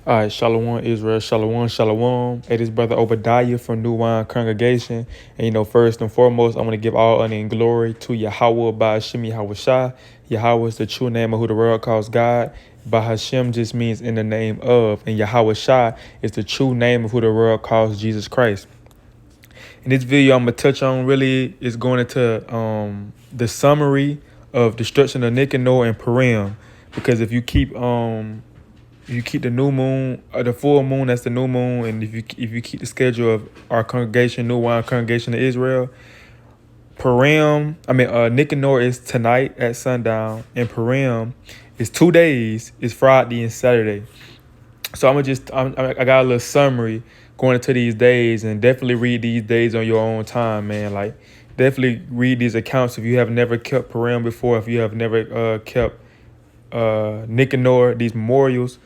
All right, Shalom, Israel, Shalom, Shalom. It is Brother Obadiah from New Wine Congregation. And, first and foremost, I want to give all honor and glory to Yahweh by Hashem Yahweh Shai. Yahweh is the true name of who the world calls God. By Hashem just means in the name of. And Yahweh Shai is the true name of who the world calls Jesus Christ. In this video, I'm going to touch on really is going into the summary of destruction of Nicanor and Purim. Because if you keep the new moon, or the full moon, that's the new moon, and if you keep the schedule of our congregation, New Wine Congregation of Israel, Nicanor is tonight at sundown, and Purim is 2 days, it's Friday and Saturday. So I got a little summary going into these days, and definitely read these days on your own time, man. Like, definitely read these accounts if you have never kept Purim before, if you have never kept Nicanor, these memorials.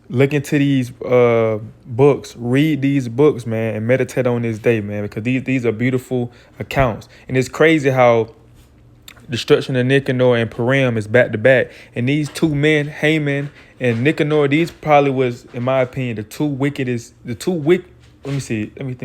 Look into these books, read these books, man, and meditate on this day, man, because these are beautiful accounts. And it's crazy how destruction of Nicanor and Purim is back to back. And these two men, Haman and Nicanor, these probably was, in my opinion, let me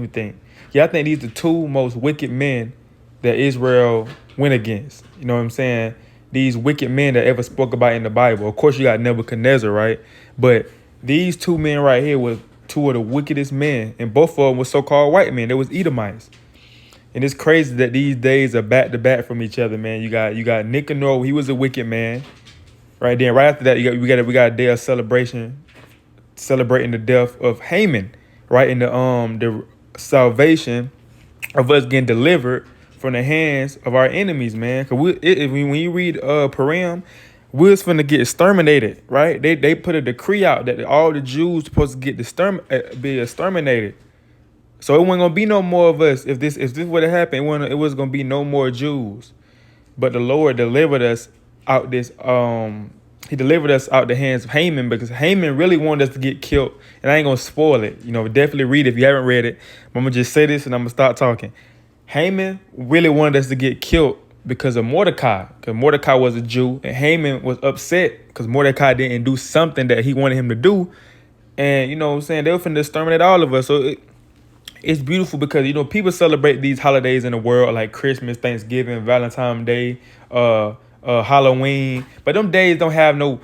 think. Yeah, I think these are the two most wicked men that Israel went against. You know what I'm saying? These wicked men that ever spoke about in the Bible. Of course, you got Nebuchadnezzar, right? But these two men right here were two of the wickedest men, and both of them were so-called white men. They was Edomites. And it's crazy that these days are back to back from each other, man. You got Nicanor, he was a wicked man. Right then, right after that, we got a day of celebration, celebrating the death of Haman, right? In the salvation of us getting delivered from the hands of our enemies, man. Cause when you read Purim, we was finna get exterminated, right? They put a decree out that all the Jews supposed to get be exterminated. So it wasn't gonna be no more of us. If this would have happened, it was gonna be no more Jews. But the Lord delivered us out this. He delivered us out the hands of Haman, because Haman really wanted us to get killed. And I ain't gonna spoil it. Definitely read it if you haven't read it. But I'm gonna just say this and I'm gonna start talking. Haman really wanted us to get killed because of Mordecai, because Mordecai was a Jew, and Haman was upset because Mordecai didn't do something that he wanted him to do. And, they were finna exterminate all of us. So it's beautiful because, people celebrate these holidays in the world like Christmas, Thanksgiving, Valentine's Day, Halloween. But them days don't have no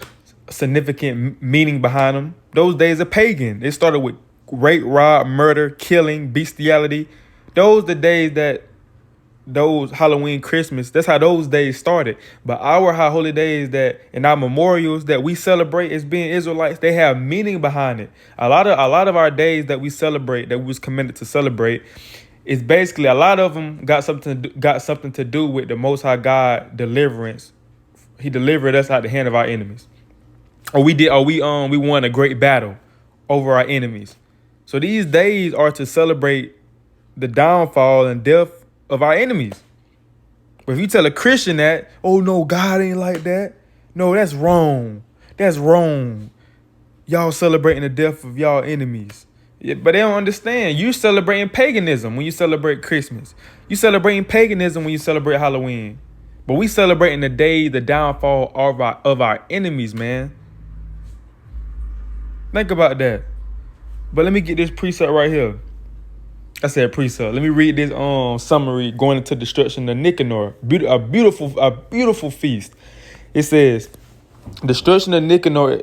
significant meaning behind them. Those days are pagan. It started with rape, rob, murder, killing, bestiality. Those the days that those Halloween, Christmas, that's how those days started. But our high holy days that and our memorials that we celebrate as being Israelites, they have meaning behind it. A lot of our days that we celebrate, that we was commanded to celebrate, is basically a lot of them got something to do with the Most High God deliverance. He delivered us out the hand of our enemies, we won a great battle over our enemies. So these days are to celebrate the downfall and death of our enemies. But if you tell a Christian that, oh no, God ain't like that. No, that's wrong. That's wrong. Y'all celebrating the death of y'all enemies. Yeah, but they don't understand. You celebrating paganism when you celebrate Christmas. You celebrating paganism when you celebrate Halloween. But we celebrating the downfall of our enemies, man. Think about that. But let me get this precept right here. I said precept. Let me read this summary going into destruction of Nicanor. A beautiful feast. It says, destruction of Nicanor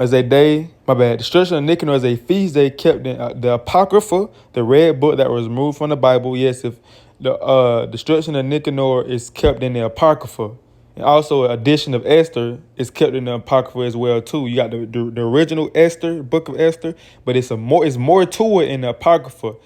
is a day. My bad. Destruction of Nicanor is a feast day kept in the Apocrypha, the red book that was removed from the Bible. Yes, if the destruction of Nicanor is kept in the Apocrypha. And also, an edition of Esther is kept in the Apocrypha as well too. You got the original Esther, Book of Esther, but it's more to it in the Apocrypha.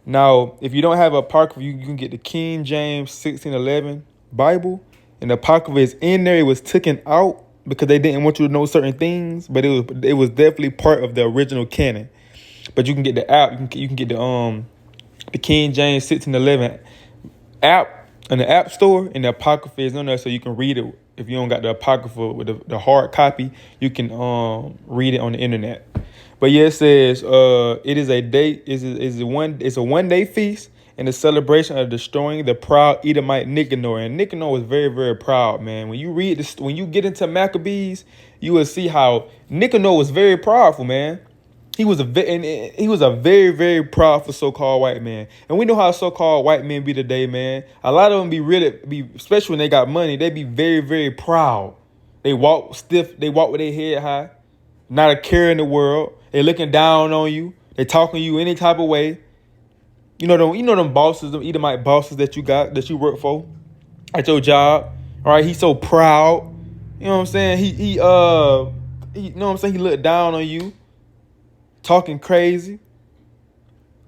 Now, if you don't have Apocrypha, you can get the King James 1611 Bible, and the Apocrypha is in there. It was taken out because they didn't want you to know certain things, but it was definitely part of the original canon. But you can get the app. You can get the King James 1611 app in the App Store, and the Apocrypha is on there, so you can read it. If you don't got the Apocrypha with the hard copy, you can read it on the internet. But yeah, it says it is a day. It's a 1 day feast, in the celebration of destroying the proud Edomite Nicanor. And Nicanor was very, very proud, man. When you read this, when you get into Maccabees, you will see how Nicanor was very proudful, man. He was a very, very proudful so-called white man. And we know how so-called white men be today, man. A lot of them especially when they got money, they be very, very proud. They walk stiff, they walk with their head high, not a care in the world. They looking down on you. They talking to you any type of way. You know them bosses, them Edomite bosses that you work for at your job. All right, he's so proud. You know what I'm saying? He you know what I'm saying? He looked down on you, talking crazy.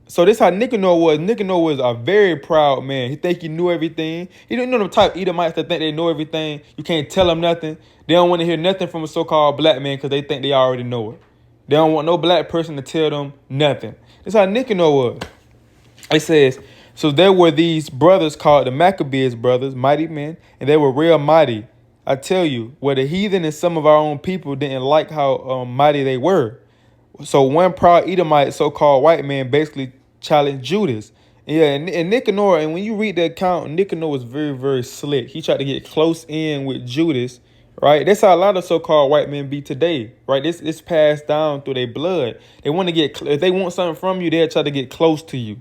So this how Nicanor was. Nicanor was a very proud man. He think he knew everything. He didn't know them type Edomites that think they know everything. You can't tell them nothing. They don't want to hear nothing from a so-called black man because they think they already know it. They don't want no black person to tell them nothing. That's how Nicanor was. It says, so there were these brothers called the Maccabees brothers, mighty men, and they were real mighty. I tell you, where the heathen and some of our own people didn't like how mighty they were. So one proud Edomite, so-called white man, basically challenged Judas. Yeah, and Nicanor, and when you read the account, Nicanor was very, very slick. He tried to get close in with Judas, right? That's how a lot of so-called white men be today, right? It's passed down through their blood. They want to if they want something from you, they'll try to get close to you.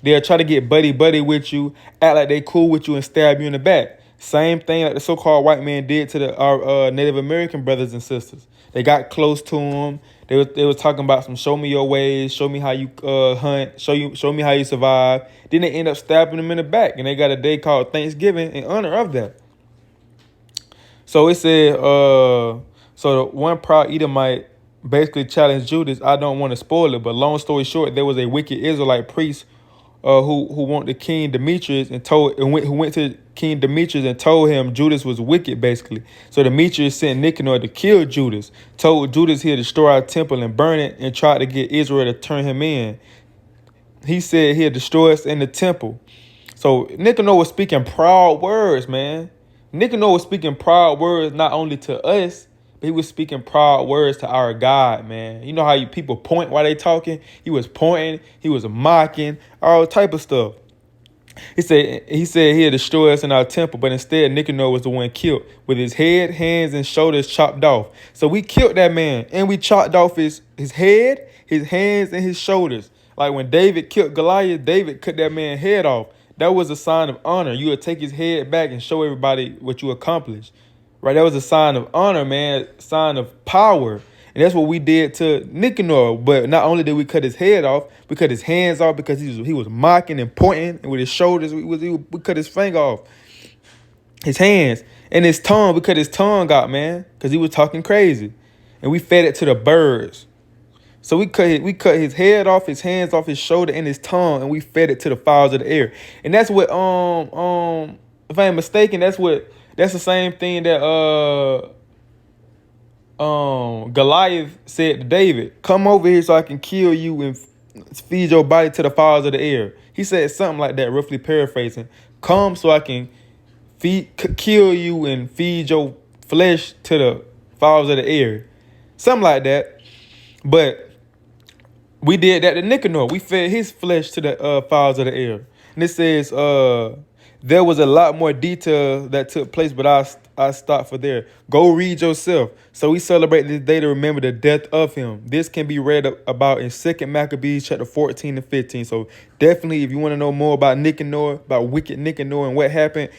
They'll try to get buddy with you, act like they cool with you, and stab you in the back. Same thing like the so-called white man did to our Native American brothers and sisters. They got close to them. They was talking about some show me your ways, show me how you hunt, show me how you survive. Then they end up stabbing them in the back, and they got a day called Thanksgiving in honor of that. So it said, so the one proud Edomite basically challenged Judas. I don't want to spoil it, but long story short, there was a wicked Israelite priest who went to King Demetrius who went to King Demetrius and told him Judas was wicked, basically. So Demetrius sent Nicanor to kill Judas, told Judas he'll destroy our temple and burn it, and tried to get Israel to turn him in. He said he'll destroy us in the temple. So Nicanor was speaking proud words, man. Nicanor was speaking proud words not only to us, but he was speaking proud words to our God, man. You know how people point while they talking? He was pointing, he was mocking, all type of stuff. He said he'll destroy us in our temple, but instead Nicanor was the one killed with his head, hands, and shoulders chopped off. So we killed that man, and we chopped off his head, his hands, and his shoulders. Like when David killed Goliath, David cut that man's head off. That was a sign of honor. You would take his head back and show everybody what you accomplished. Right? That was a sign of honor, man, sign of power. And that's what we did to Nicanor. But not only did we cut his head off, we cut his hands off because he was mocking and pointing, and with his shoulders, we cut his finger off. His hands and his tongue, we cut his tongue out, man, because he was talking crazy. And we fed it to the birds. So we cut his head off, his hands off, his shoulder, and his tongue, and we fed it to the fowls of the air. And that's what if I ain't mistaken, that's the same thing that Goliath said to David. Come over here so I can kill you and feed your body to the fowls of the air. He said something like that, roughly paraphrasing. Come so I can kill you and feed your flesh to the fowls of the air. Something like that. But we did that to Nicanor. We fed his flesh to the fowls of the air. And it says there was a lot more detail that took place, but I stopped for there. Go read yourself. So we celebrate this day to remember the death of him. This can be read about in 2 Maccabees chapter 14 and 15. So definitely, if you want to know more about Nicanor, about wicked Nicanor and what happened,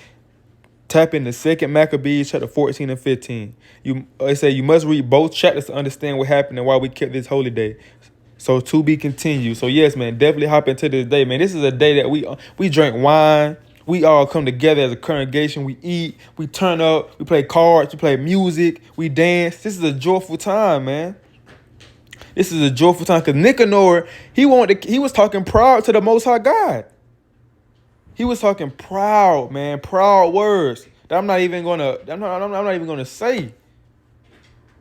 tap into 2 Maccabees chapter 14 and 15. It say you must read both chapters to understand what happened and why we kept this holy day. So to be continued. So yes, man, definitely hop into this day, man. This is a day that we drink wine. We all come together as a congregation. We eat, we turn up, we play cards, we play music, we dance. This is a joyful time, man. This is a joyful time because Nicanor, he was talking proud to the Most High God. He was talking proud, man, proud words that I'm not even gonna say.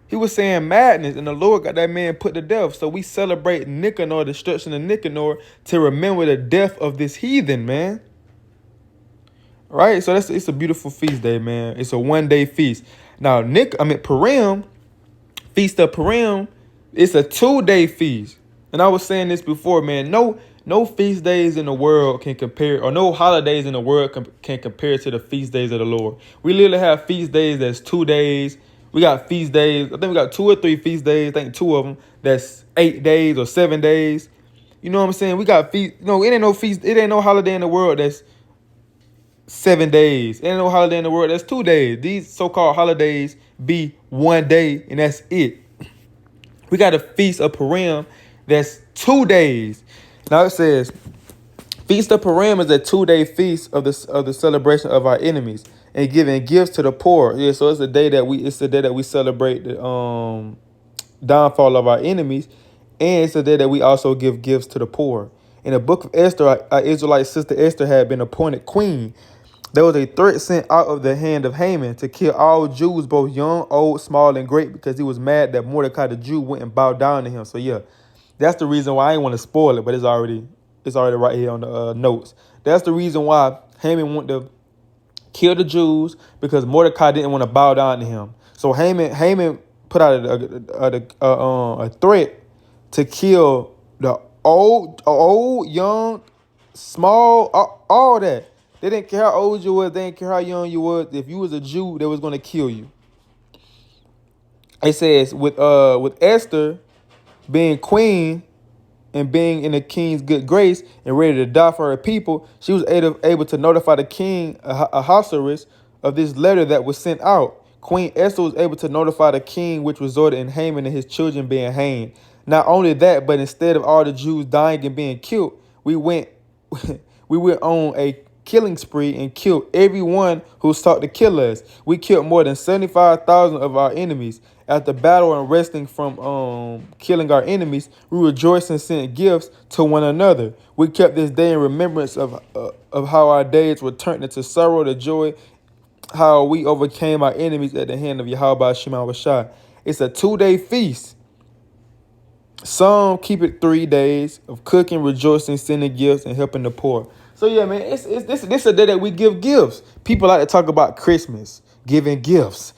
He was saying madness, and the Lord got that man put to death. So we celebrate Nicanor, the destruction of Nicanor, to remember the death of this heathen, man. Right? So it's a beautiful feast day, man. It's a one-day feast. Now, Purim, Feast of Purim, it's a 2-day feast. And I was saying this before, man. No No feast days in the world can compare, or no holidays in the world can compare to the feast days of the Lord. We literally have feast days that's 2 days. We got feast days. I think we got 2 or 3 feast days. I think 2 of them that's 8 days or 7 days. You know what I'm saying? We got feast. No, it ain't no feast. It ain't no holiday in the world that's 7 days. It ain't no holiday in the world that's 2 days. These so-called holidays be 1 day and that's it. We got a feast of Purim that's 2 days. Now it says, Feast of Purim is a 2-day feast of the celebration of our enemies and giving gifts to the poor. Yeah, so it's the day that we celebrate the downfall of our enemies, and it's the day that we also give gifts to the poor. In the book of Esther, our Israelite sister Esther had been appointed queen. There was a threat sent out of the hand of Haman to kill all Jews, both young, old, small, and great, because he was mad that Mordecai the Jew went and bowed down to him. So yeah, that's the reason why I ain't want to spoil it, but it's already right here on the notes. That's the reason why Haman wanted to kill the Jews, because Mordecai didn't want to bow down to him. So Haman put out a threat to kill the old, young, small, all that. They didn't care how old you was. They didn't care how young you was. If you was a Jew, they was going to kill you. It says with Esther being queen and being in the king's good grace and ready to die for her people, she was able to notify the king, Ahasuerus, of this letter that was sent out. Queen Esther was able to notify the king, which resulted in Haman and his children being hanged. Not only that, but instead of all the Jews dying and being killed, we went on a killing spree and killed everyone who sought to kill us. We killed more than 75,000 of our enemies. After battle and resting from killing our enemies, we rejoiced and sent gifts to one another. We kept this day in remembrance of how our days were turned into sorrow to joy, how we overcame our enemies at the hand of Yahweh Shema Shai. It's a 2-day feast. Some keep it 3 days of cooking, rejoicing, sending gifts, and helping the poor. So yeah, man, this a day that we give gifts. People like to talk about Christmas, giving gifts,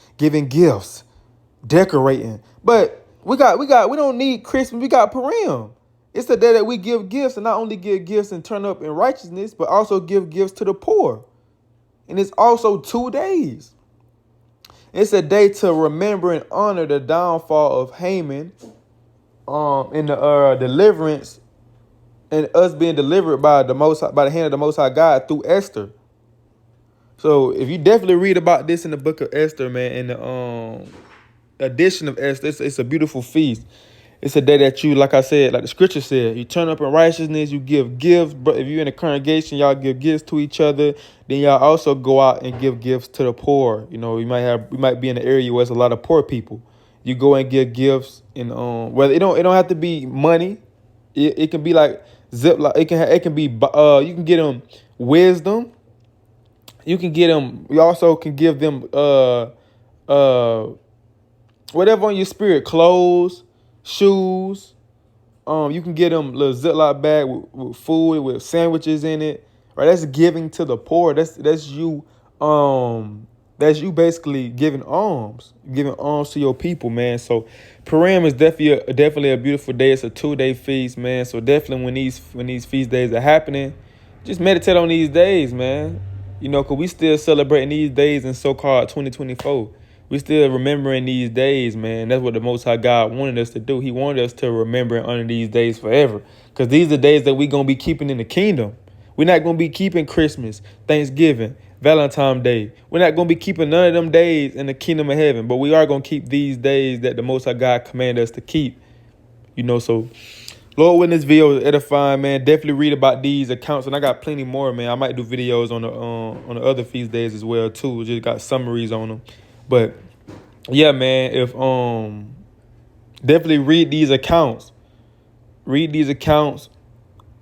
decorating. But we don't need Christmas. We got Purim. It's the day that we give gifts, and not only give gifts and turn up in righteousness, but also give gifts to the poor. And it's also 2 days. It's a day to remember and honor the downfall of Haman, in the deliverance, and us being delivered by the hand of the Most High God through Esther. So if you definitely read about this in the book of Esther, man, in the edition of Esther, it's a beautiful feast. It's a day that you, like I said, like the scripture said, you turn up in righteousness, you give gifts. But if you're in a congregation, y'all give gifts to each other. Then y'all also go out and give gifts to the poor. You know, you might be in an area where there's a lot of poor people. You go and give gifts, and whether it don't have to be money. It can be like Ziploc. It can be you can get them wisdom. You can get them. You also can give them whatever on your spirit, clothes, shoes. You can get them little Ziploc bag with food, with sandwiches in it. Right, that's giving to the poor. That's you. That's you basically giving alms to your people, man. So Purim is definitely a beautiful day. It's a 2-day feast, man. So definitely when these feast days are happening, just meditate on these days, man. You know, because we still celebrating these days in so-called 2024. We still remembering these days, man. That's what the Most High God wanted us to do. He wanted us to remember and honor these days forever, because these are days that we're going to be keeping in the kingdom. We're not going to be keeping Christmas, Thanksgiving, Valentine's Day. We're not going to be keeping none of them days in the kingdom of heaven, but we are going to keep these days that the Most High God commanded us to keep. You know, so Lord, when this video is edifying, man, definitely read about these accounts, and I got plenty more, man. I might do videos on the other feast days as well too. Just got summaries on them, but yeah, man. If definitely read these accounts,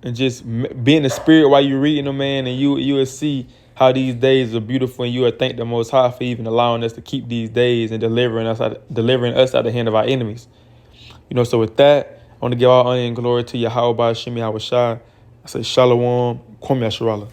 and just be in the spirit while you're reading them, man, and you will see how these days are beautiful, and you will thank the Most High for even allowing us to keep these days and delivering us out of the hand of our enemies. You know, so with that, I want to give all honor and glory to Yahweh Shemi Hawashai. I say Shalom, Kwame Yasharallah.